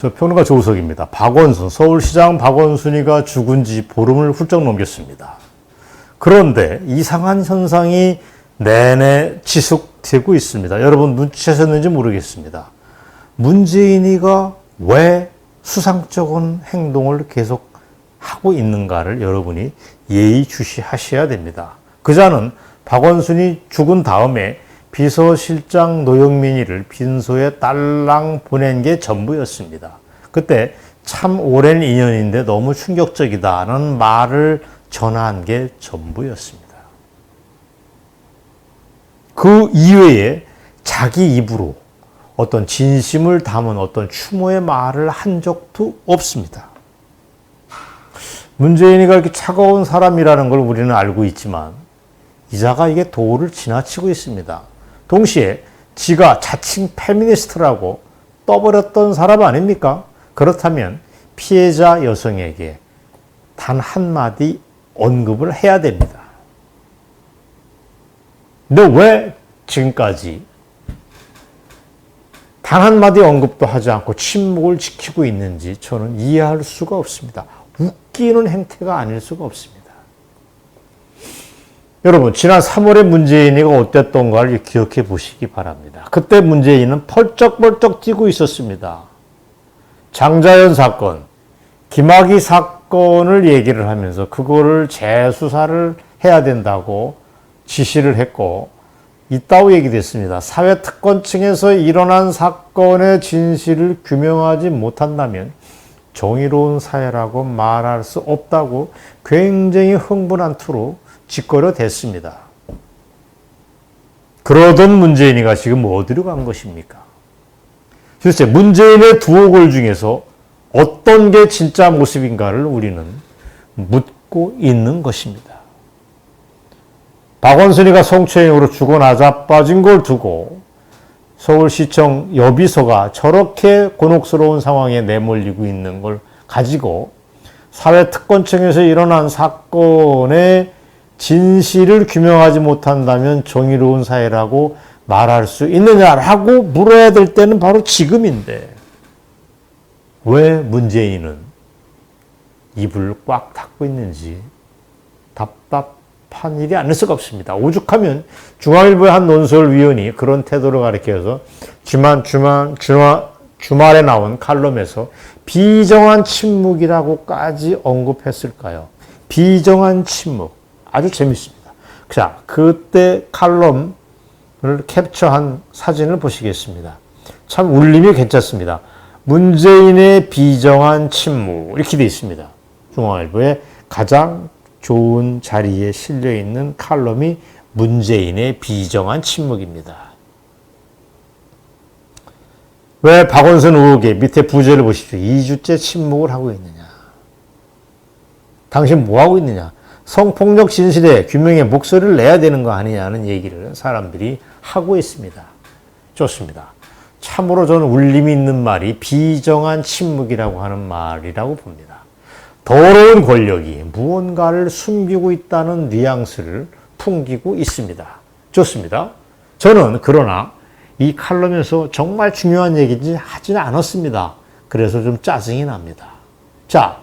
저 평론가 조우석입니다. 박원순, 서울시장 박원순이가 죽은 지 보름을 훌쩍 넘겼습니다. 그런데 이상한 현상이 내내 지속되고 있습니다. 여러분 눈치채셨는지 모르겠습니다. 문재인이가 왜 수상쩍은 행동을 계속 하고 있는가를 여러분이 예의주시하셔야 됩니다. 그자는 박원순이 죽은 다음에 비서실장 노영민이를 빈소에 딸랑 보낸 게 전부였습니다. 그때 참 오랜 인연인데 너무 충격적이다는 말을 전한 게 전부였습니다. 그 이외에 자기 입으로 어떤 진심을 담은 어떤 추모의 말을 한 적도 없습니다. 문재인이가 이렇게 차가운 사람이라는 걸 우리는 알고 있지만 이자가 이게 도를 지나치고 있습니다. 동시에 지가 자칭 페미니스트라고 떠버렸던 사람 아닙니까? 그렇다면 피해자 여성에게 단 한마디 언급을 해야 됩니다. 너 왜 지금까지 단 한마디 언급도 하지 않고 침묵을 지키고 있는지 저는 이해할 수가 없습니다. 웃기는 행태가 아닐 수가 없습니다. 여러분, 지난 3월에 문재인이가 어땠던가를 기억해 보시기 바랍니다. 그때 문재인은 펄쩍펄쩍 뛰고 있었습니다. 장자연 사건, 김학의 사건을 얘기를 하면서 그거를 재수사를 해야 된다고 지시를 했고, 이따오 얘기됐습니다. 사회특권층에서 일어난 사건의 진실을 규명하지 못한다면 정의로운 사회라고 말할 수 없다고 굉장히 흥분한 투로 짓거려 댔습니다. 그러던 문재인이가 지금 어디로 간 것입니까? 글쎄, 문재인의 두오골 중에서 어떤 게 진짜 모습인가를 우리는 묻고 있는 것입니다. 박원순이가 성추행으로 죽어나자 빠진 걸 두고 서울시청 여비서가 저렇게 곤혹스러운 상황에 내몰리고 있는 걸 가지고 사회특권층에서 일어난 사건의 진실을 규명하지 못한다면 정의로운 사회라고 말할 수 있느냐라고 물어야 될 때는 바로 지금인데 왜 문재인은 입을 꽉 닫고 있는지 답답한 일이 아닐 수가 없습니다. 오죽하면 중앙일보의 한 논설위원이 그런 태도를 가리켜서 주말에 나온 칼럼에서 비정한 침묵이라고까지 언급했을까요? 비정한 침묵. 아주 재밌습니다. 자, 그때 칼럼을 캡처한 사진을 보시겠습니다. 참 울림이 괜찮습니다. 문재인의 비정한 침묵 이렇게 되어 있습니다. 중앙일보의 가장 좋은 자리에 실려 있는 칼럼이 문재인의 비정한 침묵입니다. 왜 박원순 의혹의 밑에 부제를 보십시오. 2주째 침묵을 하고 있느냐. 당신 뭐 하고 있느냐. 성폭력 진실에 규명의 목소리를 내야 되는 거 아니냐는 얘기를 사람들이 하고 있습니다. 좋습니다. 참으로 저는 울림이 있는 말이 비정한 침묵이라고 하는 말이라고 봅니다. 더러운 권력이 무언가를 숨기고 있다는 뉘앙스를 풍기고 있습니다. 좋습니다. 저는 그러나 이 칼럼에서 정말 중요한 얘기인지 하지는 않았습니다. 그래서 좀 짜증이 납니다. 자,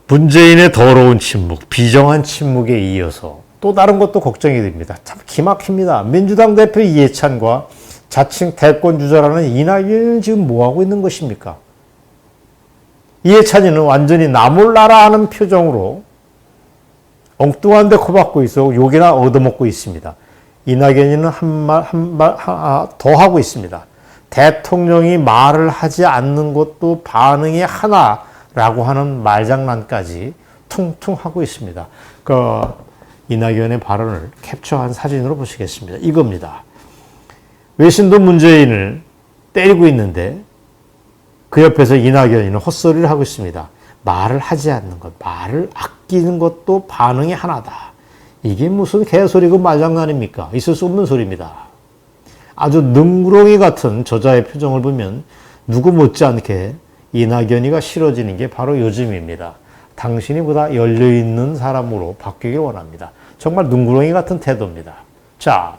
문재인의 더러운 침묵, 비정한 침묵에 이어서 또 다른 것도 걱정이 됩니다. 참 기막힙니다. 민주당 대표 이해찬과 자칭 대권주자라는 이낙연은 지금 뭐하고 있는 것입니까? 이해찬이는 완전히 나 몰라라 하는 표정으로 엉뚱한 데 코박고 있어 욕이나 얻어먹고 있습니다. 이낙연이는 한 말 더 하고 있습니다. 대통령이 말을 하지 않는 것도 반응이 하나라고 하는 말장난까지 퉁퉁 하고 있습니다. 이낙연의 발언을 캡처한 사진으로 보시겠습니다. 이겁니다. 외신도 문재인을 때리고 있는데 그 옆에서 이낙연이는 헛소리를 하고 있습니다. 말을 하지 않는 것, 말을 아끼는 것도 반응이 하나다. 이게 무슨 개소리고 말장난입니까? 있을 수 없는 소리입니다. 아주 능구렁이 같은 저자의 표정을 보면 누구 못지않게 이낙연이가 싫어지는 게 바로 요즘입니다. 당신이 보다 열려있는 사람으로 바뀌길 원합니다. 정말 능구렁이 같은 태도입니다. 자,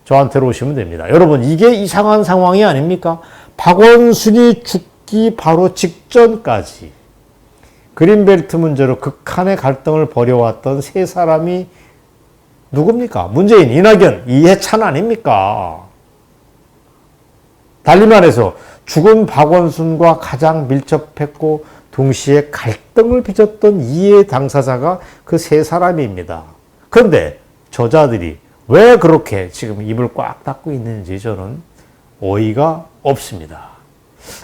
저한테로 오시면 됩니다. 여러분, 이게 이상한 상황이 아닙니까? 박원순이 죽기 바로 직전까지 그린벨트 문제로 극한의 갈등을 벌여왔던 세 사람이 누굽니까? 문재인, 이낙연, 이해찬 아닙니까? 달리 말해서 죽은 박원순과 가장 밀접했고 동시에 갈등을 빚었던 이해 당사자가 그 세 사람입니다. 그런데 저자들이 왜 그렇게 지금 입을 꽉 닫고 있는지 저는 어이가 없습니다.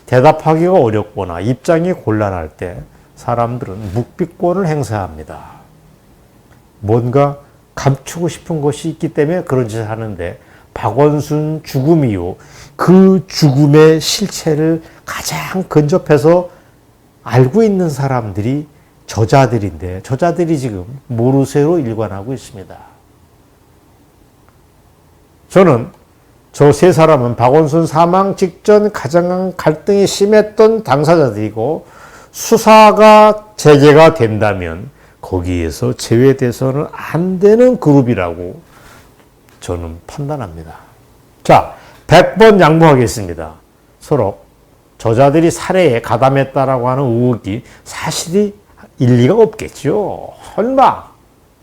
대답하기가 어렵거나 입장이 곤란할 때 사람들은 묵비권을 행사합니다. 뭔가 감추고 싶은 것이 있기 때문에 그런 짓을 하는데 박원순 죽음 이후 그 죽음의 실체를 가장 근접해서 알고 있는 사람들이 저자들인데 저자들이 지금 모르쇠로 일관하고 있습니다. 저는 저 세 사람은 박원순 사망 직전 가장 갈등이 심했던 당사자들이고 수사가 재개가 된다면 거기에서 제외돼서는 안 되는 그룹이라고 저는 판단합니다. 자, 100번 양보하겠습니다. 서로 저자들이 살해에 가담했다라고 하는 의혹이 사실이 일리가 없겠죠. 설마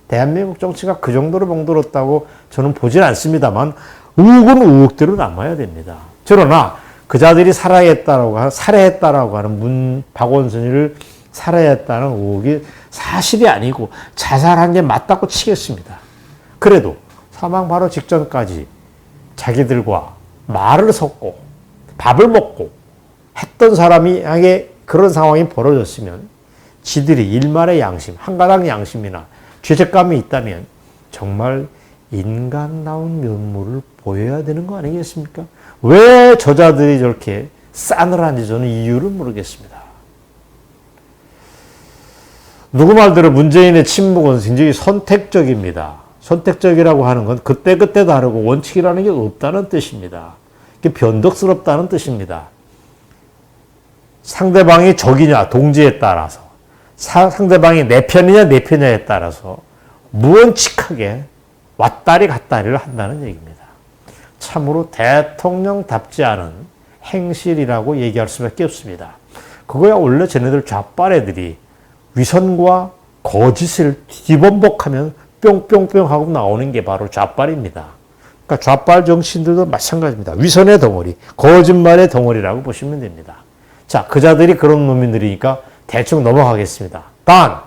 대한민국 정치가 그 정도로 병들었다고 저는 보진 않습니다만 의혹은 의혹대로 남아야 됩니다. 그러나 그자들이 살해했다라고 하는 박원순이를 살해했다는 의혹이 사실이 아니고 자살한 게 맞다고 치겠습니다. 그래도 사망 바로 직전까지 자기들과 말을 섞고 밥을 먹고 했던 사람에게 그런 상황이 벌어졌으면 지들이 일말의 양심, 한 가닥 양심이나 죄책감이 있다면 정말 인간다운 면모를 보여야 되는 거 아니겠습니까? 왜 저자들이 저렇게 싸늘한지 저는 이유를 모르겠습니다. 누구 말대로 문재인의 침묵은 굉장히 선택적입니다. 선택적이라고 하는 건 그때그때 다르고 원칙이라는 게 없다는 뜻입니다. 이게 변덕스럽다는 뜻입니다. 상대방이 적이냐 동지에 따라서 상대방이 내 편이냐 내 편이냐에 따라서 무원칙하게 왔다리 갔다리를 한다는 얘기입니다. 참으로 대통령답지 않은 행실이라고 얘기할 수밖에 없습니다. 그거야 원래 쟤네들 좌빨애들이 위선과 거짓을 뒤범벅하면 뿅뿅뿅 하고 나오는 게 바로 좌빨입니다. 그러니까 좌빨 정치인들도 마찬가지입니다. 위선의 덩어리, 거짓말의 덩어리라고 보시면 됩니다. 자, 그자들이 그런 놈들이니까 대충 넘어가겠습니다. 단,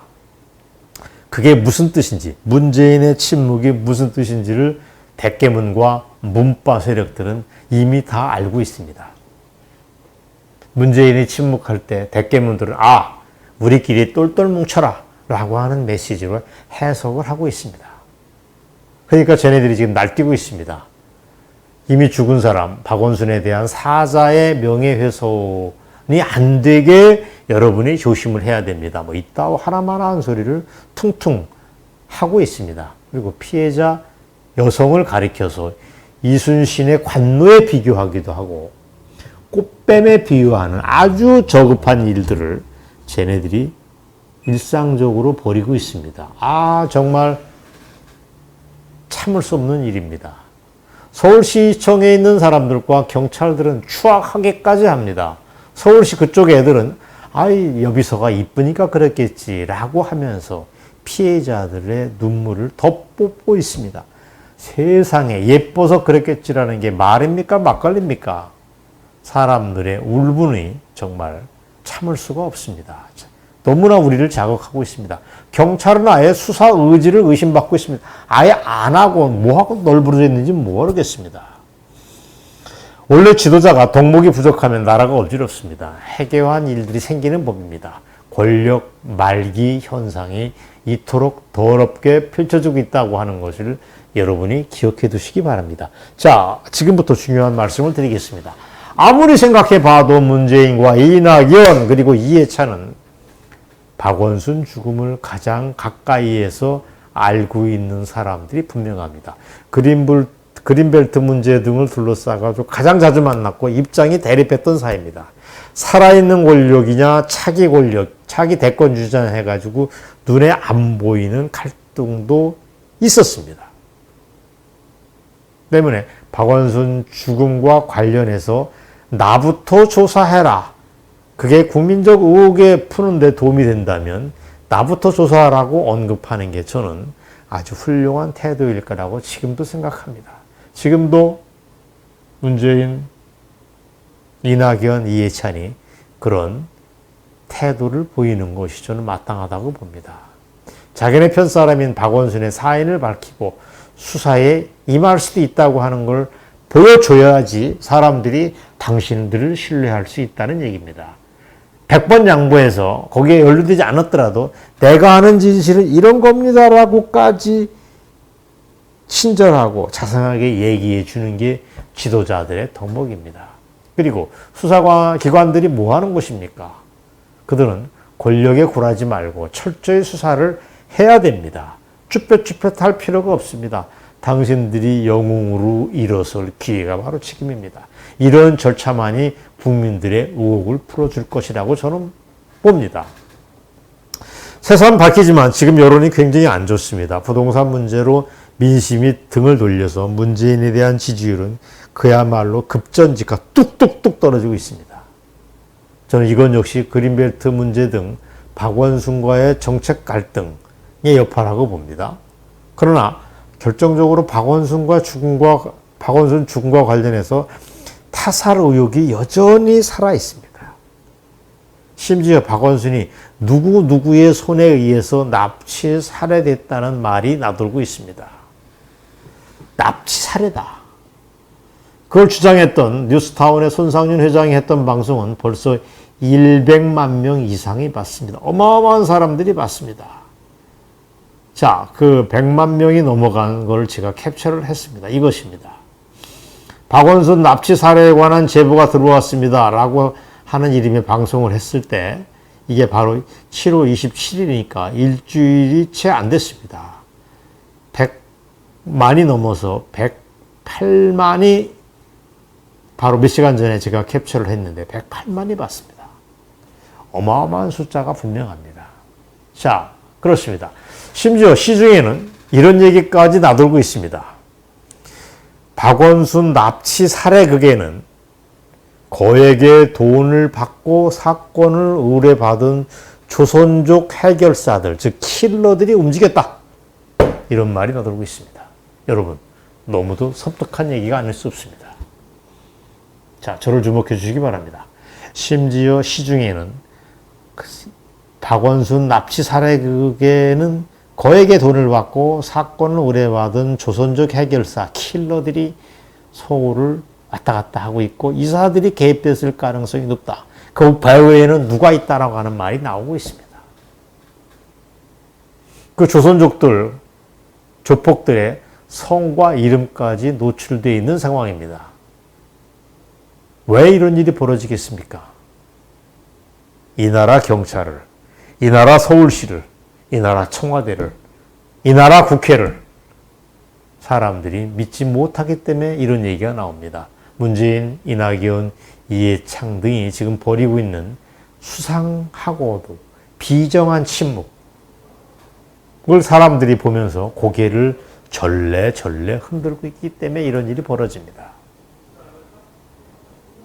그게 무슨 뜻인지, 문재인의 침묵이 무슨 뜻인지를 대깨문과 문파 세력들은 이미 다 알고 있습니다. 문재인이 침묵할 때 대깨문들은 우리끼리 똘똘 뭉쳐라 라고 하는 메시지로 해석을 하고 있습니다. 그러니까 쟤네들이 지금 날뛰고 있습니다. 이미 죽은 사람 박원순에 대한 사자의 명예훼손이 안 되게 여러분이 조심을 해야 됩니다. 뭐 이따 하나만 한 소리를 퉁퉁 하고 있습니다. 그리고 피해자 여성을 가리켜서 이순신의 관노에 비교하기도 하고 꽃뱀에 비유하는 아주 저급한 일들을 쟤네들이 일상적으로 벌이고 있습니다. 정말 참을 수 없는 일입니다. 서울시청에 있는 사람들과 경찰들은 추악하게까지 합니다. 서울시 그쪽 애들은 여비서가 이쁘니까 그랬겠지라고 하면서 피해자들의 눈물을 덧뽑고 있습니다. 세상에 예뻐서 그랬겠지라는 게 말입니까? 막걸리입니까? 사람들의 울분이 정말 참을 수가 없습니다. 너무나 우리를 자극하고 있습니다. 경찰은 아예 수사 의지를 의심받고 있습니다. 아예 안 하고 뭐하고 널브러져 있는지 모르겠습니다. 원래 지도자가 덕목이 부족하면 나라가 어지럽습니다. 해괴한 일들이 생기는 법입니다. 권력 말기 현상이 이토록 더럽게 펼쳐지고 있다고 하는 것을 여러분이 기억해 두시기 바랍니다. 자, 지금부터 중요한 말씀을 드리겠습니다. 아무리 생각해 봐도 문재인과 이낙연 그리고 이해찬은 박원순 죽음을 가장 가까이에서 알고 있는 사람들이 분명합니다. 그린벨트 문제 등을 둘러싸가지고 가장 자주 만났고 입장이 대립했던 사이입니다. 살아있는 권력이냐 차기 권력, 차기 대권 주자 해가지고 눈에 안 보이는 갈등도 있었습니다. 때문에 박원순 죽음과 관련해서 나부터 조사해라. 그게 국민적 의혹에 푸는데 도움이 된다면 나부터 조사하라고 언급하는 게 저는 아주 훌륭한 태도일 거라고 지금도 생각합니다. 지금도 문재인, 이낙연, 이해찬이 그런 태도를 보이는 것이 저는 마땅하다고 봅니다. 자기네 편 사람인 박원순의 사인을 밝히고 수사에 임할 수도 있다고 하는 걸 보여줘야지 사람들이 당신들을 신뢰할 수 있다는 얘기입니다. 100번 양보해서 거기에 연루되지 않았더라도 내가 아는 진실은 이런 겁니다라고까지 친절하고 자상하게 얘기해 주는 게 지도자들의 덕목입니다. 그리고 수사기관들이 뭐 하는 곳입니까? 그들은 권력에 굴하지 말고 철저히 수사를 해야 됩니다. 쭈뼛쭈뼛 할 필요가 없습니다. 당신들이 영웅으로 일어설 기회가 바로 지금입니다. 이런 절차만이 국민들의 의혹을 풀어줄 것이라고 저는 봅니다. 새삼 밝히지만 지금 여론이 굉장히 안 좋습니다. 부동산 문제로 민심이 등을 돌려서 문재인에 대한 지지율은 그야말로 급전직하 뚝뚝뚝 떨어지고 있습니다. 저는 이건 역시 그린벨트 문제 등 박원순과의 정책 갈등의 여파라고 봅니다. 그러나 결정적으로 박원순 죽음과 관련해서 타살 의혹이 여전히 살아 있습니다. 심지어 박원순이 누구의 손에 의해서 납치 살해됐다는 말이 나돌고 있습니다. 납치 살해다. 그걸 주장했던 뉴스타운의 손상윤 회장이 했던 방송은 벌써 100만 명 이상이 봤습니다. 어마어마한 사람들이 봤습니다. 자, 그 100만 명이 넘어간 걸 제가 캡처를 했습니다. 이것입니다. 박원순 납치 살해에 관한 제보가 들어왔습니다. 라고 하는 이름의 방송을 했을 때 이게 바로 7월 27일이니까 일주일이 채 안 됐습니다. 100만이 넘어서 108만이 바로 몇 시간 전에 제가 캡처를 했는데 108만이 봤습니다. 어마어마한 숫자가 분명합니다. 자, 그렇습니다. 심지어 시중에는 이런 얘기까지 나돌고 있습니다. 박원순 납치 살해 극에는 거액의 돈을 받고 사건을 의뢰받은 조선족 해결사들, 즉 킬러들이 움직였다. 이런 말이 나돌고 있습니다. 여러분, 너무도 섬뜩한 얘기가 아닐 수 없습니다. 자, 저를 주목해 주시기 바랍니다. 심지어 시중에는 박원순 납치 살해 극에는 거액의 돈을 받고 사건을 의뢰받은 조선족 해결사, 킬러들이 소를 왔다 갔다 하고 있고 이사들이 개입됐을 가능성이 높다. 그 배후에는 누가 있다라고 하는 말이 나오고 있습니다. 그 조선족들, 조폭들의 성과 이름까지 노출되어 있는 상황입니다. 왜 이런 일이 벌어지겠습니까? 이 나라 경찰을, 이 나라 서울시를, 이 나라 청와대를, 이 나라 국회를 사람들이 믿지 못하기 때문에 이런 얘기가 나옵니다. 문재인, 이낙연, 이해창 등이 지금 벌이고 있는 수상하고도 비정한 침묵을 사람들이 보면서 고개를 절레절레 흔들고 있기 때문에 이런 일이 벌어집니다.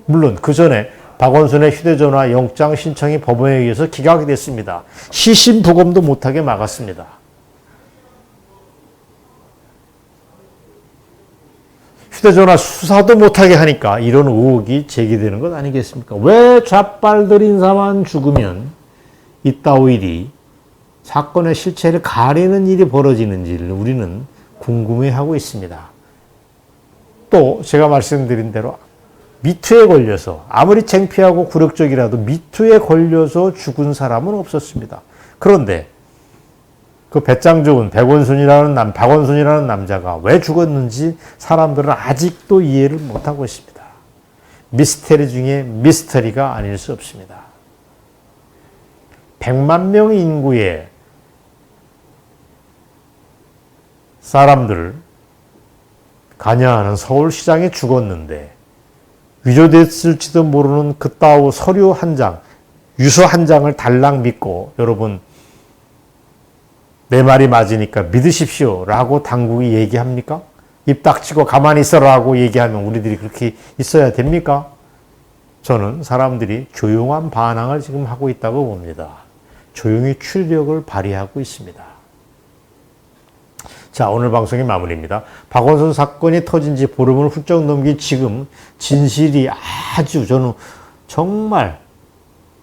물론 그 전에 박원순의 휴대전화 영장 신청이 법원에 의해서 기각이 됐습니다. 시신부검도 못하게 막았습니다. 휴대전화 수사도 못하게 하니까 이런 의혹이 제기되는 것 아니겠습니까? 왜 좌빨들 인사만 죽으면 이따오 일이 사건의 실체를 가리는 일이 벌어지는지를 우리는 궁금해하고 있습니다. 또 제가 말씀드린 대로 미투에 걸려서 아무리 창피하고 굴욕적이라도 미투에 걸려서 죽은 사람은 없었습니다. 그런데 그 배짱 좋은 박원순이라는 남자가 왜 죽었는지 사람들은 아직도 이해를 못하고 있습니다. 미스테리 중에 미스터리가 아닐 수 없습니다. 100만 명 인구의 사람들을 관여하는 서울시장이 죽었는데 위조됐을지도 모르는 그따위 서류 한 장, 유서 한 장을 달랑 믿고 여러분 내 말이 맞으니까 믿으십시오 라고 당국이 얘기합니까? 입 닥치고 가만히 있어라고 얘기하면 우리들이 그렇게 있어야 됩니까? 저는 사람들이 조용한 반항을 지금 하고 있다고 봅니다. 조용히 추력을 발휘하고 있습니다. 자, 오늘 방송의 마무리입니다. 박원순 사건이 터진 지 보름을 훌쩍 넘긴 지금 진실이 아주 저는 정말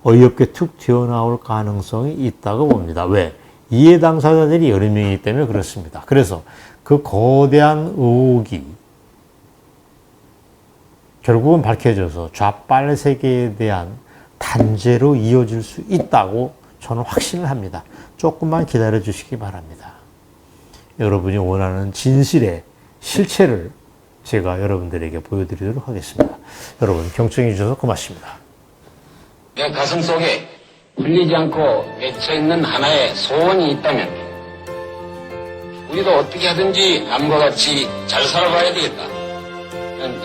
어이없게 툭 튀어나올 가능성이 있다고 봅니다. 왜? 이해 당사자들이 여러 명이기 때문에 그렇습니다. 그래서 그 거대한 의혹이 결국은 밝혀져서 좌빨 세계에 대한 단죄로 이어질 수 있다고 저는 확신을 합니다. 조금만 기다려 주시기 바랍니다. 여러분이 원하는 진실의 실체를 제가 여러분들에게 보여드리도록 하겠습니다. 여러분 경청해 주셔서 고맙습니다. 내 가슴 속에 풀리지 않고 맺혀있는 하나의 소원이 있다면 우리도 어떻게 하든지 남과 같이 잘 살아가야 되겠다.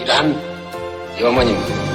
이러한 염원입니다.